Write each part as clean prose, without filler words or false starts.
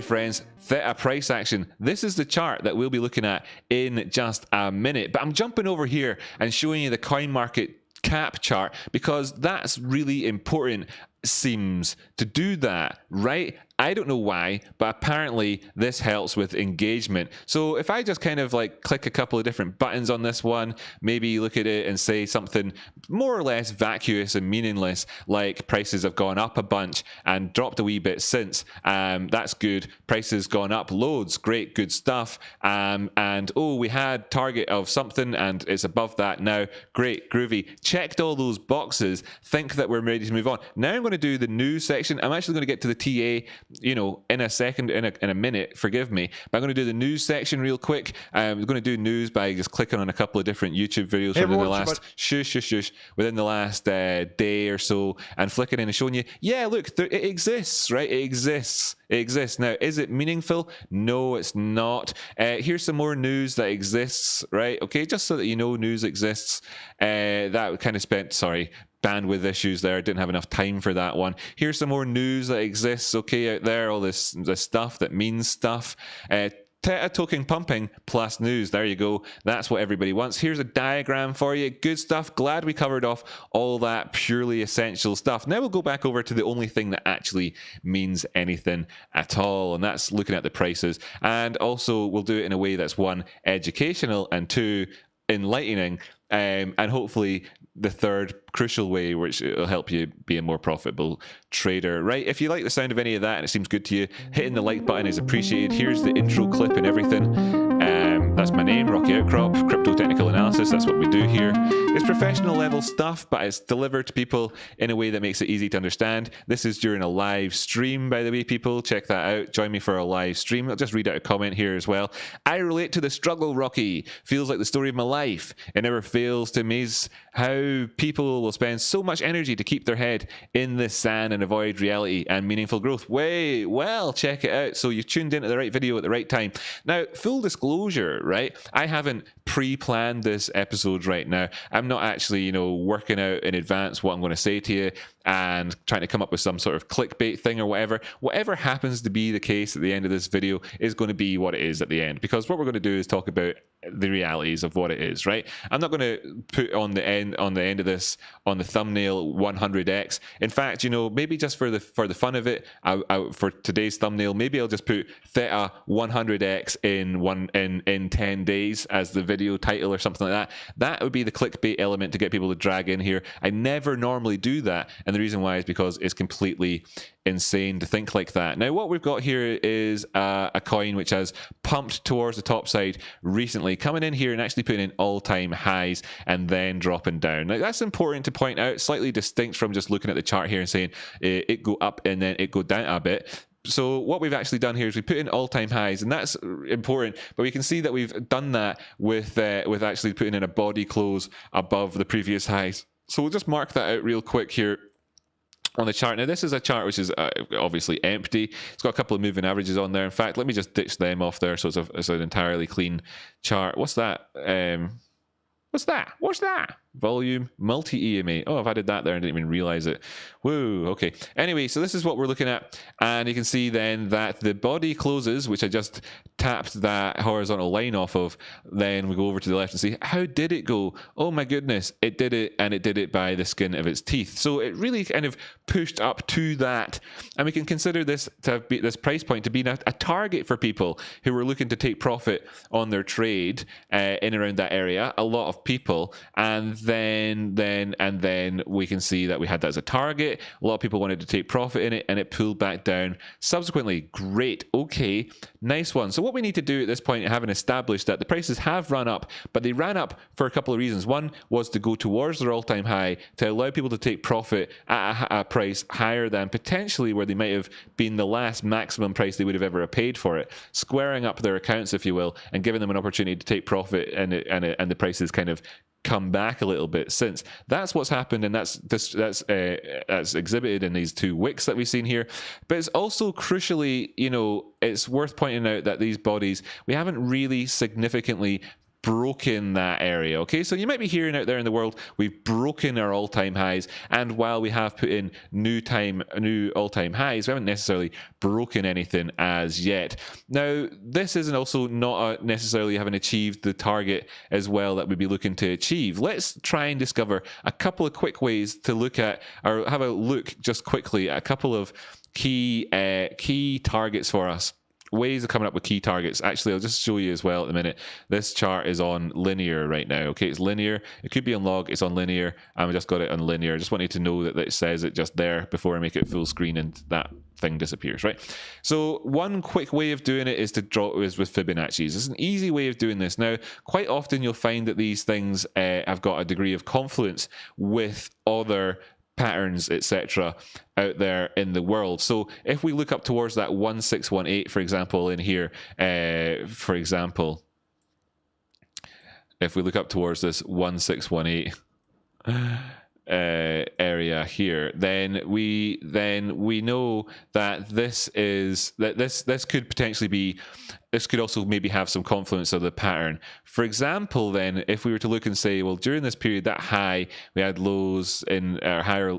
friends, Theta price action. This is the chart that we'll be looking at in just a minute, but I'm jumping over here and showing you the coin market cap chart because that's really important. Seems to do that, right? I don't know why, but apparently this helps with engagement. So if I just kind of like click a couple of different buttons on this one, maybe look at it and say something more or less vacuous and meaningless, like prices have gone up a bunch and dropped a wee bit since. That's good. Prices gone up loads. Great, good stuff. And oh, we had target of something and it's above that now. Great, groovy. Checked all those boxes. Think that we're ready to move on. Now I'm going to do the news section. I'm actually going to get to the TA, you know, in a second, in a minute, forgive me, but I'm going to do the news section real quick. I'm going to do news by just clicking on a couple of different YouTube videos within the last within the last day or so, and flicking in and showing you, yeah, look, it exists, right? It exists. Now, is it meaningful? No, it's not. Here's some more news that exists, right? Okay, just so that you know news exists. That kind of bandwidth issues there. Didn't have enough time for that one. Here's some more news that exists, okay, out there. All this stuff that means stuff. Theta token pumping plus news. There you go. That's what everybody wants. Here's a diagram for you. Good stuff. Glad we covered off all that purely essential stuff. Now we'll go back over to the only thing that actually means anything at all, and that's looking at the prices. And also we'll do it in a way that's one, educational, and two, enlightening, and hopefully the third crucial way, which will help you be a more profitable trader, right? If you like the sound of any of that and it seems good to you, hitting the like button is appreciated. Here's the intro clip and everything. That's my name, Rocky Outcrop, Crypto Technical Analysis. That's what we do here. It's professional level stuff, but it's delivered to people in a way that makes it easy to understand. This is during a live stream, by the way, people. Check that out. Join me for a live stream. I'll just read out a comment here as well. I relate to the struggle, Rocky. Feels like the story of my life. It never fails to amaze how people will spend so much energy to keep their head in the sand and avoid reality and meaningful growth. Well, check it out. So you've tuned into the right video at the right time. Now, full disclosure, right? I haven't pre-planned this episode right now. I'm not actually, you know, working out in advance what I'm going to say to you and trying to come up with some sort of clickbait thing or whatever. Whatever happens to be the case at the end of this video is going to be what it is at the end, because what we're going to do is talk about the realities of what it is, right? I'm not going to put on the end of this on the thumbnail 100x. In fact, you know, maybe just for the fun of it, for today's thumbnail, maybe I'll just put Theta 100x in 10 days as the video title or something like that. That would be the clickbait element to get people to drag in here. I never normally do that, and the reason why is because it's completely insane to think like that. Now, what we've got here is a coin which has pumped towards the top side recently, coming in here and actually putting in all-time highs and then dropping down. Now, that's important to point out, slightly distinct from just looking at the chart here and saying it go up and then it go down a bit. So what we've actually done here is we put in all-time highs, and that's important, but we can see that we've done that with actually putting in a body close above the previous highs. So we'll just mark that out real quick here on the chart. Now, this is a chart which is obviously empty. It's got a couple of moving averages on there. In fact, let me just ditch them off there so it's an entirely clean chart. What's that? What's that? Volume, multi-EMA. Oh, I've added that there and didn't even realize it. Whoa, okay. Anyway, so this is what we're looking at. And you can see then that the body closes, which I just tapped that horizontal line off of. Then we go over to the left and see, how did it go? Oh my goodness, it did it, and it did it by the skin of its teeth. So it really kind of pushed up to that. And we can consider this to be this price point to be a target for people who were looking to take profit on their trade in around that area. A lot of people. And then we can see that we had that as a target. A lot of people wanted to take profit in it, and it pulled back down subsequently. Great. Okay, nice one. So what we need to do at this point, having established that the prices have run up, but they ran up for a couple of reasons. One was to go towards their all-time high, to allow people to take profit at a price higher than potentially where they might have been the last maximum price they would have ever paid for it, squaring up their accounts, if you will, and giving them an opportunity to take profit, and the prices kind of come back a little bit since. That's what's happened, and that's exhibited in these two wicks that we've seen here. But it's also crucially, you know, it's worth pointing out that these bodies, we haven't really significantly broken that area. Okay, so you might be hearing out there in the world, we've broken our all-time highs, and while we have put in new all-time highs, we haven't necessarily broken anything as yet. Now, this isn't also not necessarily having achieved the target as well that we'd be looking to achieve. Let's try and discover a couple of quick ways to look at, or have a look just quickly at a couple of key targets for us. Ways of coming up with key targets. Actually, I'll just show you as well at the minute. This chart is on linear right now. Okay, it's linear. It could be on log. It's on linear. I just got it on linear. I just wanted to know that it says it just there before I make it full screen and that thing disappears, right? So one quick way of doing it is with Fibonacci's. It's an easy way of doing this. Now, quite often you'll find that these things have got a degree of confluence with other patterns, etc., out there in the world. So if we look up towards that 1618, for example, in here, for example, if we look up towards this 1618 area here, then we know that this could potentially be, this could also maybe have some confluence of the pattern. For example, then, if we were to look and say, well, during this period, that high, we had lows in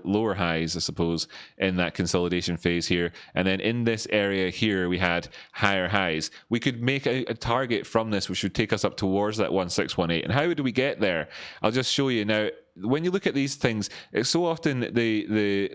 lower highs, I suppose, in that consolidation phase here. And then in this area here, we had higher highs. We could make a target from this, which would take us up towards that 1618. And how do we get there? I'll just show you now. When you look at these things, it's so often you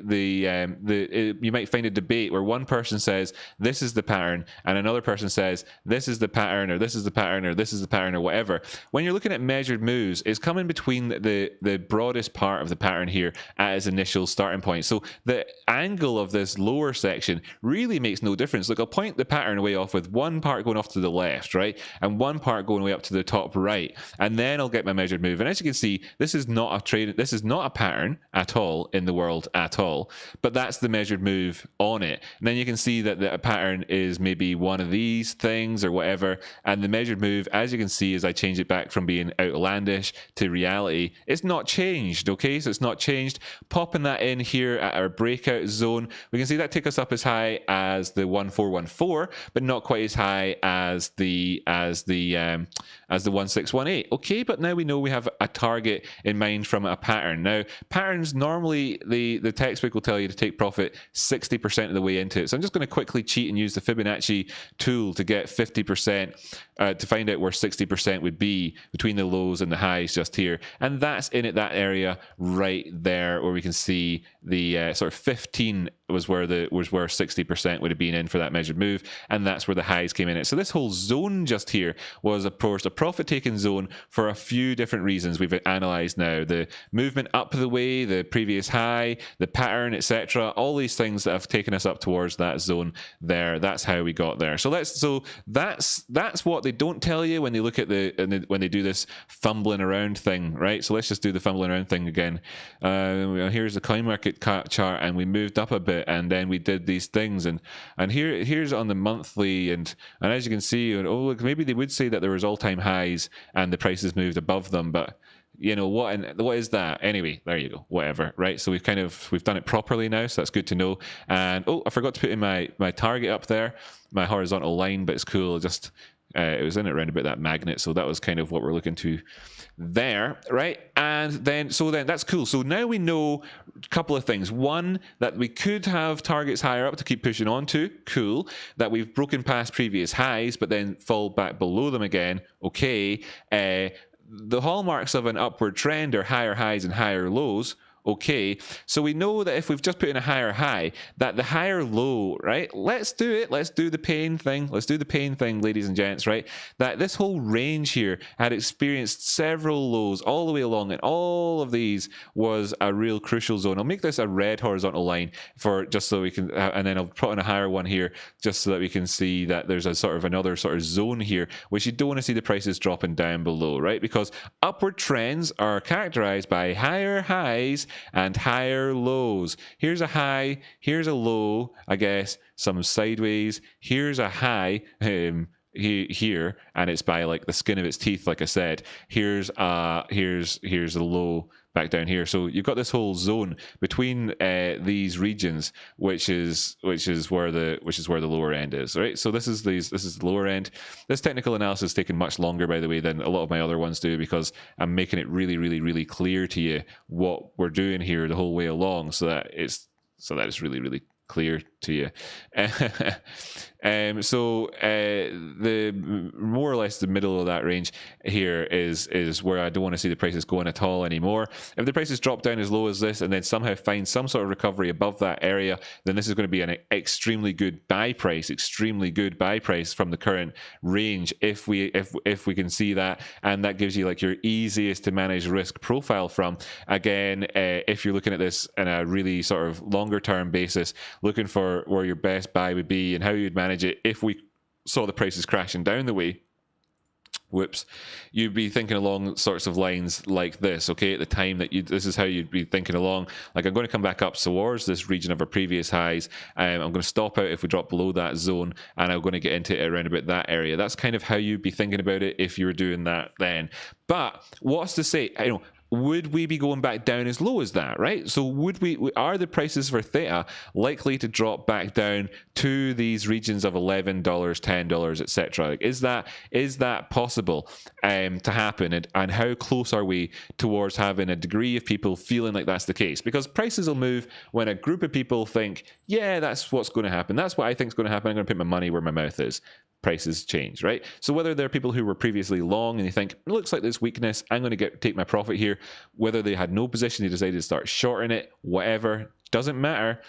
might find a debate where one person says this is the pattern and another person says this is the pattern, or this is the pattern, or this is the pattern, or whatever. When you're looking at measured moves, it's coming between the broadest part of the pattern here at its initial starting point. So the angle of this lower section really makes no difference. Look, I'll point the pattern way off with one part going off to the left, right, and one part going way up to the top right, and then I'll get my measured move. And as you can see, this is not a trade. This is not a pattern at all in the world at all, but that's the measured move on it. And then you can see that the pattern is maybe one of these things or whatever, and the measured move, as you can see, as I change it back from being outlandish to reality, it's not changed. Okay, so it's not changed. Popping that in here at our breakout zone, we can see that take us up as high as the 1414, but not quite as high as the 1618. Okay, but now we know we have a target in mind from a pattern. Now, patterns normally, the textbook will tell you to take profit 60% of the way into it. So I'm just going to quickly cheat and use the Fibonacci tool to get 50%, to find out where 60% would be between the lows and the highs just here. And that's in at that area right there where we can see the sort of 15 was where 60% would have been in for that measured move, and that's where the highs came in at. So this whole zone just here was, of course, a profit-taking zone for a few different reasons we've analyzed now. The movement up the way, the previous high, the pattern, etc. All these things that have taken us up towards that zone there. That's how we got there. So that's what they don't tell you when they look at when they do this fumbling around thing, right? So let's just do the fumbling around thing again. Here's the coin market chart, and we moved up a bit, and then we did these things, and here's on the monthly, and as you can see, oh look, maybe they would say that there was all-time highs and the prices moved above them, but you know what is that anyway? There you go, whatever, right? So we've done it properly now, so that's good to know. And oh, I forgot to put in my target up there, my horizontal line, but it's cool. Just it was in it around about that magnet, so that was kind of what we're looking to there, right? And then that's cool. So now we know a couple of things. One, that we could have targets higher up to keep pushing on to. Cool. That we've broken past previous highs, but then fall back below them again. Okay. The hallmarks of an upward trend are higher highs and higher lows. Okay, so we know that if we've just put in a higher high, that the higher low, right? Let's do it. Let's do the pain thing. Let's do the pain thing, ladies and gents, right? That this whole range here had experienced several lows all the way along, and all of these was a real crucial zone. I'll make this a red horizontal line for just so we can, and then I'll put in a higher one here just so that we can see that there's a sort of another sort of zone here, which you don't want to see the prices dropping down below, right? Because upward trends are characterized by higher highs and higher lows. Here's a high, here's a low, I guess, some sideways, here's a high, here, and it's by like the skin of its teeth, like I said. Here's a low back down here. So you've got this whole zone between these regions, which is where the lower end is, right? So this is the lower end. This technical analysis is taking much longer, by the way, than a lot of my other ones do, because I'm making it really clear to you what we're doing here the whole way along, so that it's really clear to you. The more or less the middle of that range here is where I don't want to see the prices going at all anymore. If the prices drop down as low as this and then somehow find some sort of recovery above that area, then this is going to be an extremely good buy price from the current range if we can see that, and that gives you like your easiest to manage risk profile from. Again, if you're looking at this in a really sort of longer term basis, looking for where your best buy would be and how you'd manage it if we saw the prices crashing down the way, you'd be thinking along sorts of lines like this, okay? At the time that this is how you'd be thinking along. Like, I'm going to come back up towards this region of our previous highs. I'm going to stop out if we drop below that zone, and I'm going to get into it around about that area. That's kind of how you'd be thinking about it if you were doing that then. But what's to say, would we be going back down as low as that, right? So are the prices for Theta likely to drop back down to these regions of $11, $10, etc.? Like, is that possible to happen? And how close are we towards having a degree of people feeling like that's the case? Because prices will move when a group of people think, yeah, that's what's going to happen. That's what I think is going to happen. I'm going to put my money where my mouth is. Prices change, right? So whether there are people who were previously long and they think, it looks like this weakness, I'm going to take my profit here, whether they had no position, they decided to start shorting it, whatever, doesn't matter.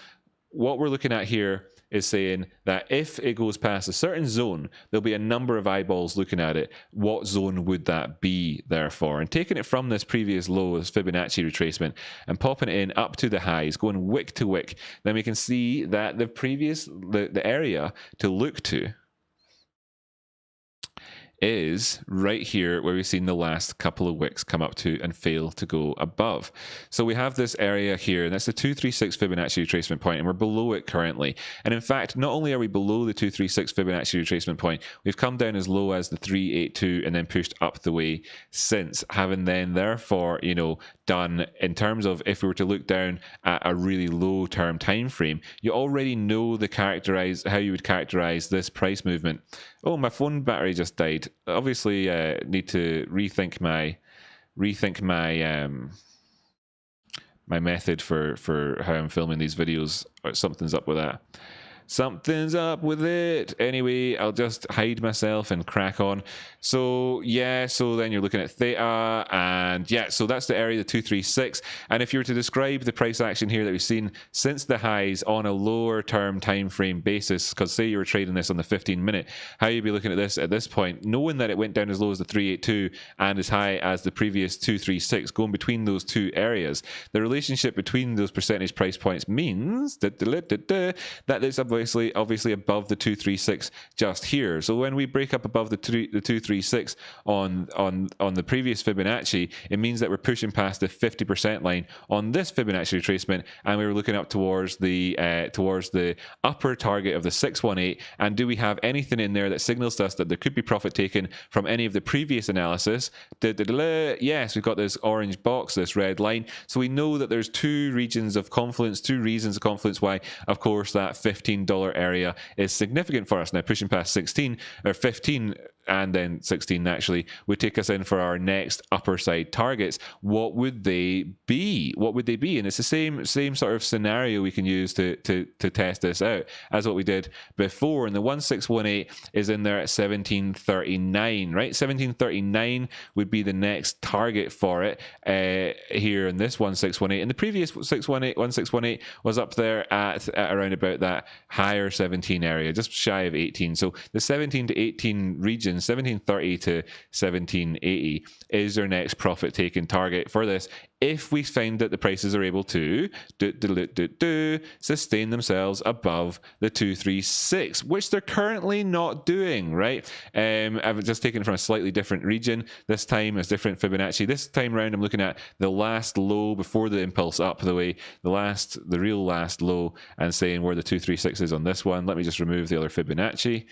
What we're looking at here is saying that if it goes past a certain zone, there'll be a number of eyeballs looking at it. What zone would that be, therefore? And taking it from this previous low, this Fibonacci retracement, and popping it in up to the highs, going wick to wick, then we can see that the area to look to is right here where we've seen the last couple of wicks come up to and fail to go above. So we have this area here, and that's the 236 Fibonacci retracement point, and we're below it currently. And in fact, not only are we below the 236 Fibonacci retracement point, we've come down as low as the 382 and then pushed up the way since, having then therefore, done, in terms of if we were to look down at a really low term time frame, you already know how you would characterize this price movement. Oh, my phone battery just died. Obviously, need to rethink my my method for how I'm filming these videos. Something's up with that. Something's up with it. Anyway, I'll just hide myself and crack on. So yeah, so then you're looking at Theta, and yeah, so that's the area, the 236. And if you were to describe the price action here that we've seen since the highs on a lower term time frame basis, because say you were trading this on the 15-minute, how you'd be looking at this at this point, knowing that it went down as low as the 382 and as high as the previous 236, going between those two areas, the relationship between those percentage price points means that it's obviously above the 236 just here. So when we break up above the 236 on the previous Fibonacci, it means that we're pushing past the 50% line on this Fibonacci retracement, and we were looking up towards the upper target of the 618. And do we have anything in there that signals to us that there could be profit taken from any of the previous analysis? Yes, we've got this orange box, this red line. So we know that there's two reasons of confluence why, of course, that $15 area is significant for us. Now, pushing past 16 or 15 and then 16 naturally would take us in for our next upper side targets. What would they be? And it's the same sort of scenario we can use to test this out as what we did before. And the 1618 is in there at 1739, right? 1739 would be the next target for it here in this 1618. And the previous 1618 was up there at around about that higher 17 area, just shy of 18. So the 17 to 18 region, 1730 to 1780 is their next profit taking target for this, if we find that the prices are able to sustain themselves above the 236, which they're currently not doing, right? I've just taken it from a slightly different region. This time it's different Fibonacci. This time round I'm looking at the last low before the impulse up the real last low, and saying where the 236 is on this one. Let me just remove the other Fibonacci.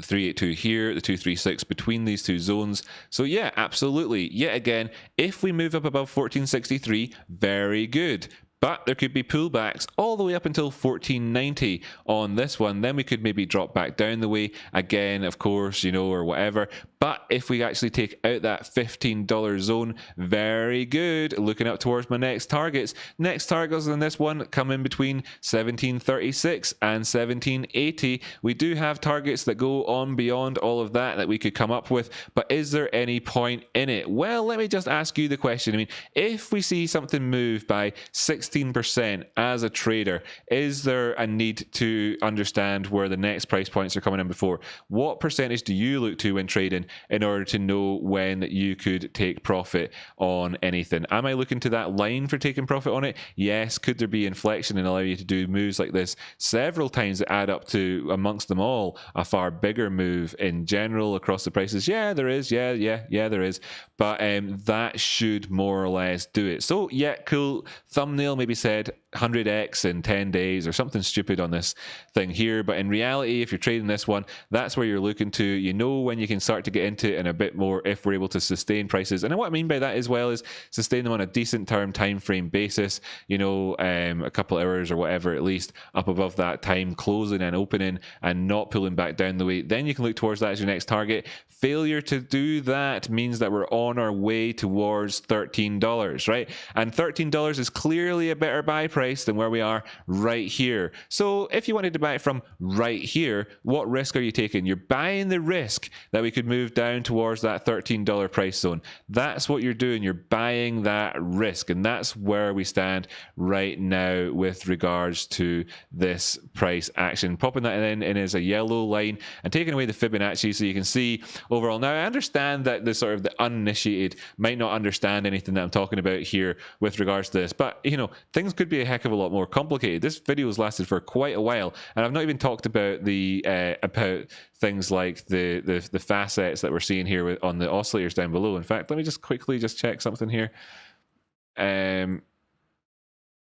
382 here, the 236 between these two zones. So yeah, absolutely. Yet again, if we move up above 1463, very good. But there could be pullbacks all the way up until 1490 on this one. Then we could maybe drop back down the way again, of course, you know, or whatever. But if we actually take out that $15 zone, very good. Looking up towards my next targets. Next targets on this one come in between 1736 and 1780. We do have targets that go on beyond all of that we could come up with. But is there any point in it? Well, let me just ask you the question. I mean, if we see something move by 16% as a trader, is there a need to understand where the next price points are coming in before? What percentage do you look to when trading in order to know when you could take profit on anything? Am I looking to that line for taking profit on it? Yes. Could there be inflection and allow you to do moves like this several times that add up to, amongst them all, a far bigger move in general across the prices? Yeah, there is. Yeah, there is. But that should more or less do it. So yeah, cool. Thumbnail maybe said 100x in 10 days or something stupid on this thing here. But in reality, if you're trading this one, that's where you're looking to. You know when you can start to get into it and a bit more if we're able to sustain prices. And what I mean by that as well is sustain them on a decent term time frame basis, you know, a couple hours or whatever at least up above that time closing and opening and not pulling back down the way. Then you can look towards that as your next target. Failure to do that means that we're on our way towards $13, right? And $13 is clearly a better buy price than where we are right here. So if you wanted to buy it from right here, what risk are you taking? You're buying the risk that we could move down towards that $13 price zone. That's what you're doing. You're buying that risk. And that's where we stand right now with regards to this price action. Popping that in as a yellow line and taking away the Fibonacci so you can see overall. Now, I understand that the sort of the uninitiated might not understand anything that I'm talking about here with regards to this, but you know, things could be a heck of a lot more complicated. This video has lasted for quite a while, and I've not even talked about the about things like the facets that we're seeing here on the oscillators down below. In fact, let me just quickly just check something here.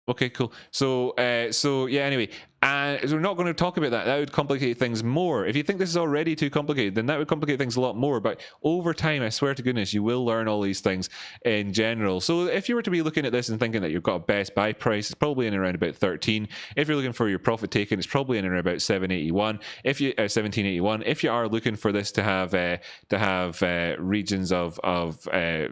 Okay, cool. So yeah, anyway, we're not going to talk about that. That would complicate things more. If you think this is already too complicated, then that would complicate things a lot more. But over time, I swear to goodness, you will learn all these things in general. So if you were to be looking at this and thinking that you've got a best buy price, it's probably in around about 13. If you're looking for your profit taken, it's probably in around about 781. If you 1781. If you are looking for this to have regions of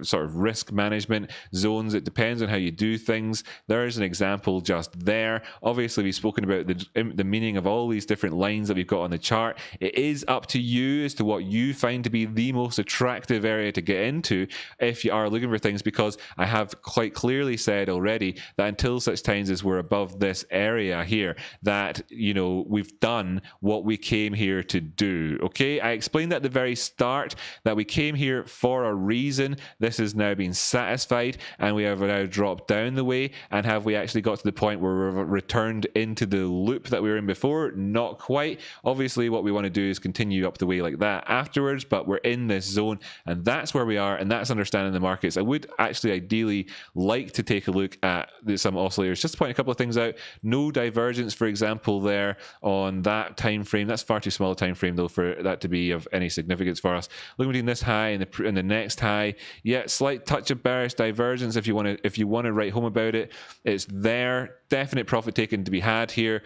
sort of risk management zones, it depends on how you do things. There is an example just there. Obviously, we've spoken about the meaning of all these different lines that we've got on the chart. It is up to you as to what you find to be the most attractive area to get into if you are looking for things, because I have quite clearly said already that until such times as we're above this area here, that, you know, we've done what we came here to do. Okay, I explained at the very start that we came here for a reason. This has now been satisfied, and we have now dropped down the way. And have we actually got to the point where we've returned into the loop that we were in before? Not quite. Obviously, what we want to do is continue up the way like that afterwards, but we're in this zone, and that's where we are, and that's understanding the markets. I would actually ideally like to take a look at some oscillators, just to point a couple of things out. No divergence, for example, there on that time frame. That's far too small a time frame though for that to be of any significance for us. Looking between this high and the next high, yeah, slight touch of bearish divergence. If you want to write home about it, it's there. Definite profit taken to be had here.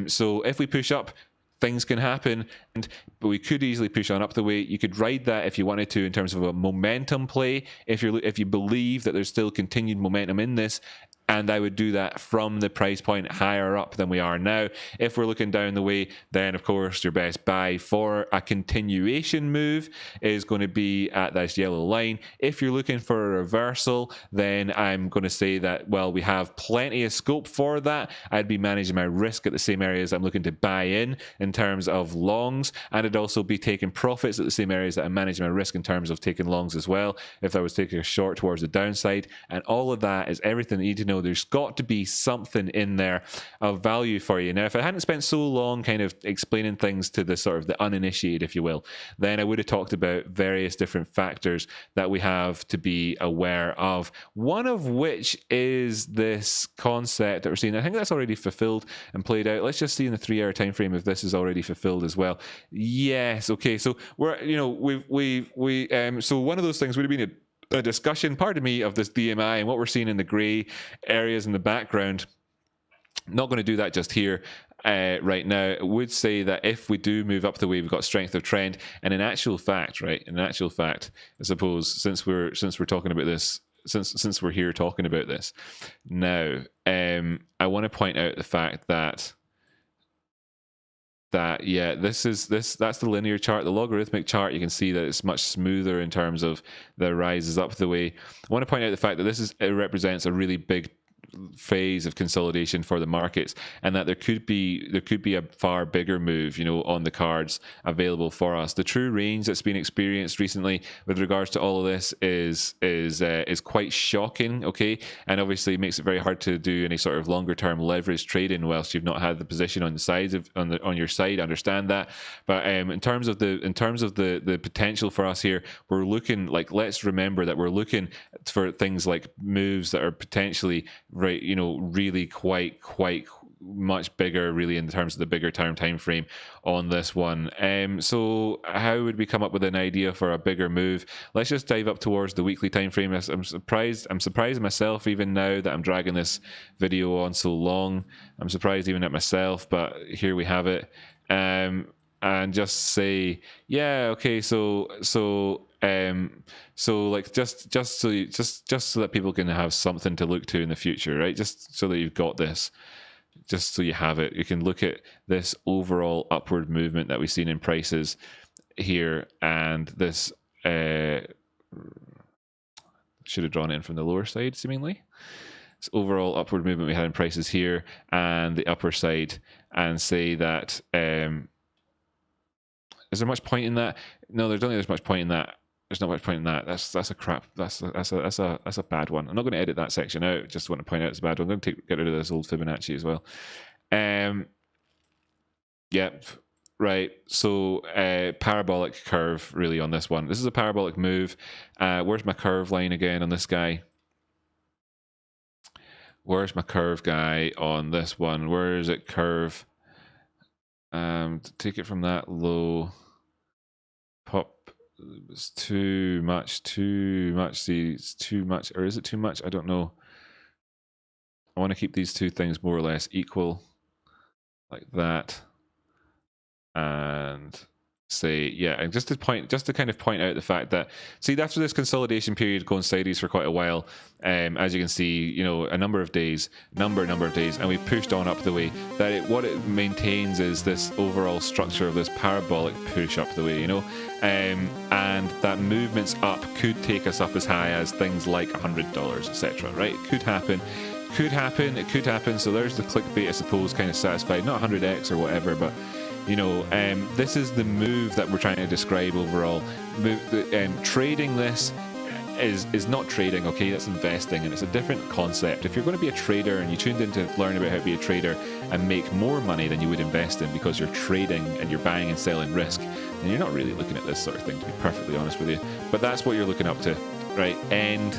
So if we push up, things can happen, but we could easily push on up the way. You could ride that if you wanted to in terms of a momentum play. If you believe that there's still continued momentum in this. And I would do that from the price point higher up than we are now. If we're looking down the way, then of course your best buy for a continuation move is going to be at this yellow line. If you're looking for a reversal, then I'm going to say that, well, we have plenty of scope for that. I'd be managing my risk at the same areas I'm looking to buy in terms of longs, and I'd also be taking profits at the same areas that I'm managing my risk in terms of taking longs as well, if I was taking a short towards the downside. And all of that is everything that you need to know there's got to be something in there of value for you. Now, if I hadn't spent so long kind of explaining things to the sort of the uninitiated, if you will, then I would have talked about various different factors that we have to be aware of. One of which is this concept that we're seeing. I think that's already fulfilled and played out. Let's just see in the 3-hour time frame if this is already fulfilled as well. Yes. Okay. So we're, so one of those things would have been a discussion, pardon me, of this DMI and what we're seeing in the gray areas in the background. Not going to do that just here right now. I would say that if we do move up the way, we've got strength of trend, and in actual fact, right? In actual fact, I suppose since we're talking about this, since we're here talking about this now, I want to point out the fact that yeah, that's the linear chart. The logarithmic chart, you can see that it's much smoother in terms of the rises up the way. I want to point out the fact that it represents a really big phase of consolidation for the markets, and that there could be a far bigger move, on the cards available for us. The true range that's been experienced recently with regards to all of this is quite shocking, okay, and obviously makes it very hard to do any sort of longer term leverage trading whilst you've not had the position on the sides on your side. I understand that, but in terms of the potential for us here, we're looking like, let's remember that we're looking for things like moves that are potentially really quite much bigger, really, in terms of the bigger term time frame on this one. So how would we come up with an idea for a bigger move? Let's just dive up towards the weekly time frame. I'm surprised myself even now that I'm dragging this video on so long. I'm surprised even at myself, but here we have it. And just say, yeah, okay, so like just so that people can have something to look to in the future, right? Just so that you've got this, just so you have it. You can look at this overall upward movement that we've seen in prices here, and this should have drawn it in from the lower side, seemingly. This overall upward movement we had in prices here and the upper side, and say that is there much point in that? No, there's don't think there's much point in that. There's not much point in that. That's a crap. That's a bad one. I'm not going to edit that section out. Just want to point out it's a bad one. I'm going to get rid of this old Fibonacci as well. Yep. Right. So parabolic curve really on this one. This is a parabolic move. Where's my curve line again on this guy? Where's my curve guy on this one? Where is it? Curve. Take it from that low. Pop. It's too much. See, it's too much, or is it too much? I don't know. I want to keep these two things more or less equal, like that, and say, yeah, and just to kind of point out the fact that, see, after this consolidation period going sideways for quite a while, as you can see, a number of days, number of days, and we've pushed on up the way, that what it maintains is this overall structure of this parabolic push up the way, and that movements up could take us up as high as things like $100, etc. Right? It could happen. It could happen. So there's the clickbait, I suppose, kind of satisfied. Not 100x or whatever, but this is the move that we're trying to describe overall. Trading this is not trading, okay? That's investing, and it's a different concept. If you're going to be a trader and you tuned in to learn about how to be a trader and make more money than you would invest in because you're trading and you're buying and selling risk, then you're not really looking at this sort of thing, to be perfectly honest with you. But that's what you're looking up to, right? End